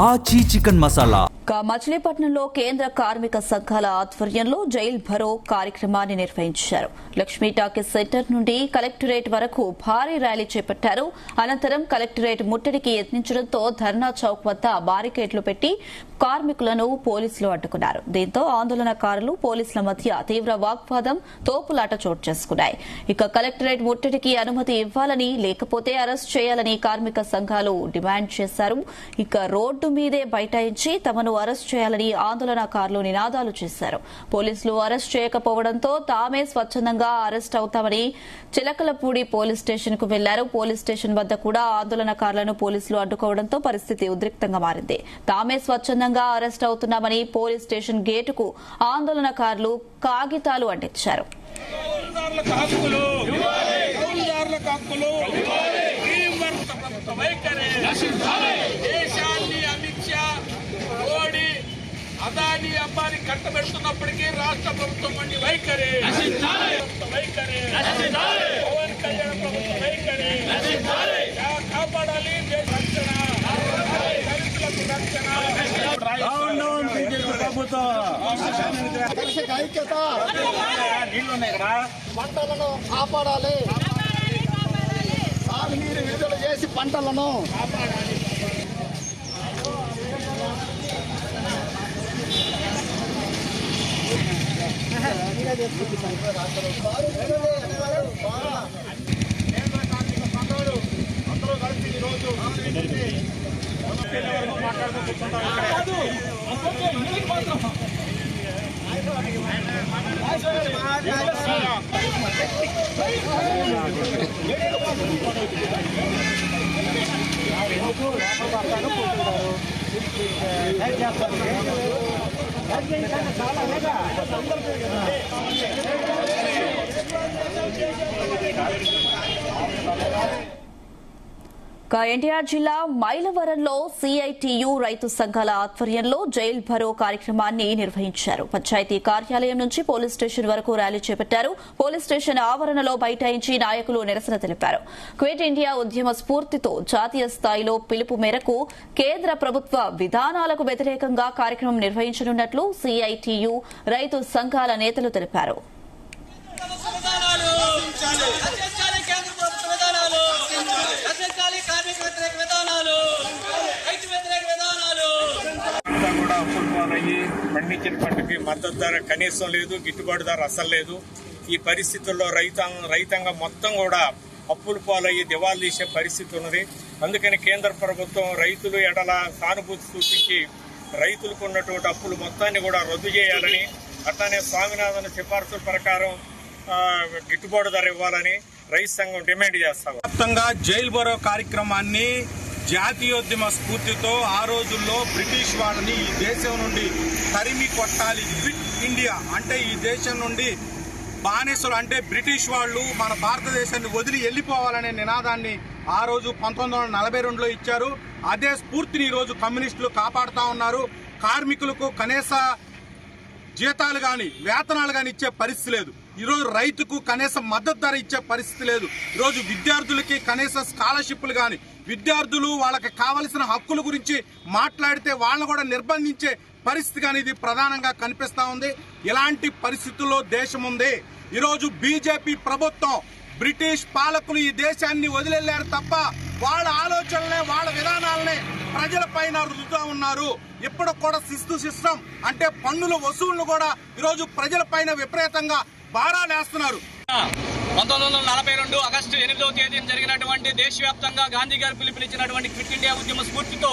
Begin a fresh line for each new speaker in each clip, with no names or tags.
ఆచి చికెన్ మసాలా.
మచిలీపట్నంలో కేంద్ర కార్మిక సంఘాల ఆధ్వర్యంలో జైల్ భరో కార్యక్రమాన్ని నిర్వహించారు. లక్ష్మీ టాకీస్ సెంటర్ నుండి కలెక్టరేట్ వరకు భారీ ర్యాలీ చేపట్టారు. అనంతరం కలెక్టరేట్ ముట్టడికి యత్నించడంతో ధర్నా చౌక్ వద్ద బారికేడ్లు పెట్టి కార్మికులను పోలీసులు అడ్డుకున్నారు. దీంతో ఆందోళనకారులు పోలీసుల మధ్య తీవ్ర వాగ్వాదం, తోపులాట చోటు చేసుకున్నాయి. ఇక కలెక్టరేట్ ముట్టడికి అనుమతి ఇవ్వాలని, లేకపోతే అరెస్ట్ చేయాలని కార్మిక సంఘాలు డిమాండ్ చేశారు. ఇక రోడ్డు మీదే బైఠాయించి తమను అరెస్ట్ చేయాలని ఆందోళనకారులు నినాదాలు చేశారు. పోలీసులు అరెస్ట్ చేయకపోవడంతో తామే స్వచ్ఛందంగా అరెస్ట్ అవుతామని చిలకలపూడి పోలీస్ స్టేషన్ కు వెళ్లారు. పోలీస్ స్టేషన్ వద్ద కూడా ఆందోళనకారులను పోలీసులు అడ్డుకోవడంతో పరిస్థితి ఉద్రిక్తంగా మారింది. తామే స్వచ్ఛందంగా అరెస్ట్ అవుతున్నామని పోలీస్ స్టేషన్ గేటుకు ఆందోళనకారులు కాగితాలు అంటించారు.
అదాని అంబానీ కట్టబెడుతున్నప్పటికీ రాష్ట్ర ప్రభుత్వం వంటి వైఖరి, పవన్ కళ్యాణ్ ప్రభుత్వం వైఖరి కాపాడాలి. రక్షణ, దళితులకు రక్షణ,
ఐక్యత, పంటలను కాపాడాలి. సాగునీరు విడుదల చేసి పంటలను
అందరూ కలిసి ఈరోజు
ఎన్టీఆర్ జిల్లా మైలవరంలో సిఐటియు రైతు సంఘాల ఆధ్వర్యంలో జైల్ భరో కార్యక్రమాన్ని నిర్వహించారు. పంచాయతీ కార్యాలయం నుంచి పోలీస్ స్టేషన్ వరకు ర్యాలీ చేపట్టారు. పోలీస్ స్టేషన్ ఆవరణలో బైఠాయించి నాయకులు నిరసన తెలిపారు. క్విట్ ఇండియా ఉద్యమ స్ఫూర్తితో జాతీయ స్థాయిలో పిలుపు మేరకు కేంద్ర ప్రభుత్వ విధానాలకు వ్యతిరేకంగా కార్యక్రమం నిర్వహించనున్నట్లు సిఐటియు రైతు సంఘాల నేతలు తెలిపారు.
పండించిన పంటకి మద్దతు ధర కనీసం లేదు, గిట్టుబాటు ధర అసలు లేదు. ఈ పరిస్థితుల్లో రైతాంగం మొత్తం కూడా అప్పుల పాలయ్యి దివాళా తీసే పరిస్థితి ఉన్నది. అందుకని కేంద్ర ప్రభుత్వం రైతులు ఎడల సానుభూతి సూచించి రైతులకు ఉన్నటువంటి అప్పులు మొత్తాన్ని కూడా రద్దు చేయాలని, అట్లానే స్వామినాథన్ సిఫార్సుల ప్రకారం గిట్టుబాటు ధర ఇవ్వాలని రైతు సంఘం డిమాండ్ చేస్తాం.
వ్యాప్తంగా జైల్ భరో కార్యక్రమాన్ని జాతీయోద్యమ స్ఫూర్తితో ఆ రోజుల్లో బ్రిటిష్ వాళ్ళని ఈ దేశం నుండి తరిమి కొట్టాలి. క్విట్ ఇండియా అంటే ఈ దేశం నుండి బానిసలు అంటే బ్రిటిష్ వాళ్ళు మన భారతదేశాన్ని వదిలి వెళ్లిపోవాలనే నినాదాన్ని ఆ రోజు 1942లో ఇచ్చారు. అదే స్ఫూర్తిని ఈరోజు కమ్యూనిస్టులు కాపాడుతా ఉన్నారు. కార్మికులకు కనీస జీతాలు గాని వేతనాలు గాని ఇచ్చే పరిస్థితి లేదు. ఈరోజు రైతుకు కనీస మద్దతు ధర ఇచ్చే పరిస్థితి లేదు. ఈరోజు విద్యార్థులకి కనీస స్కాలర్షిప్లు గాని, విద్యార్థులు వాళ్ళకి కావలసిన హక్కుల గురించి మాట్లాడితే వాళ్ళని కూడా నిర్బంధించే పరిస్థితి కానీ ఇది ప్రధానంగా కనిపిస్తా ఉంది. ఇలాంటి పరిస్థితుల్లో దేశం ఉంది. ఈరోజు బీజేపీ ప్రభుత్వం బ్రిటిష్ పాలకులు ఈ దేశాన్ని వదిలేళ్లారు తప్ప వాళ్ళ ఆలోచనలే, వాళ్ళ విధానాలనే ప్రజలపైన రుద్దుతూ ఉన్నారు. ఇప్పుడు కూడా శిస్తు సిస్టం అంటే పన్నుల వసూళ్లు కూడా ఈరోజు ప్రజలపైన విపరీతంగా భారాలేస్తున్నారు.
1942 ఆగస్టు 8వ తేదీన జరిగినటువంటి దేశవ్యాప్తంగా గాంధీ గారు పిలుపునిచ్చినటువంటి క్విట్ ఇండియా ఉద్యమ స్ఫూర్తితో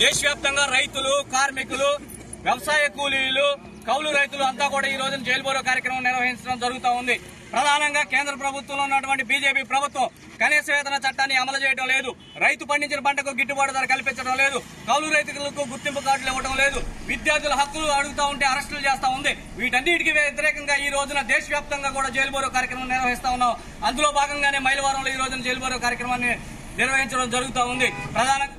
దేశవ్యాప్తంగా రైతులు, కార్మికులు, వ్యవసాయ కూలీలు, కౌలు రైతులు అంతా కూడా ఈ రోజున జైలు భరో కార్యక్రమం నిర్వహించడం జరుగుతూ ఉంది. ప్రధానంగా కేంద్ర ప్రభుత్వంలో ఉన్నటువంటి బీజేపీ ప్రభుత్వం కనీస వేతన చట్టాన్ని అమలు చేయడం లేదు, రైతు పండించిన పంటకు గిట్టుబాటు ధర కల్పించడం లేదు, కౌలు రైతులకు గుర్తింపు కార్డులు ఇవ్వడం లేదు, విద్యార్థుల హక్కులు అడుగుతూ ఉంటే అరెస్టులు చేస్తా ఉంది. వీటన్నిటికీ వ్యతిరేకంగా ఈ రోజున దేశవ్యాప్తంగా కూడా జైలు భరో కార్యక్రమం నిర్వహిస్తా ఉన్నాం. అందులో భాగంగానే మైలవరంలో ఈ రోజున జైలు భరో కార్యక్రమాన్ని నిర్వహించడం జరుగుతూ ఉంది. ప్రధానంగా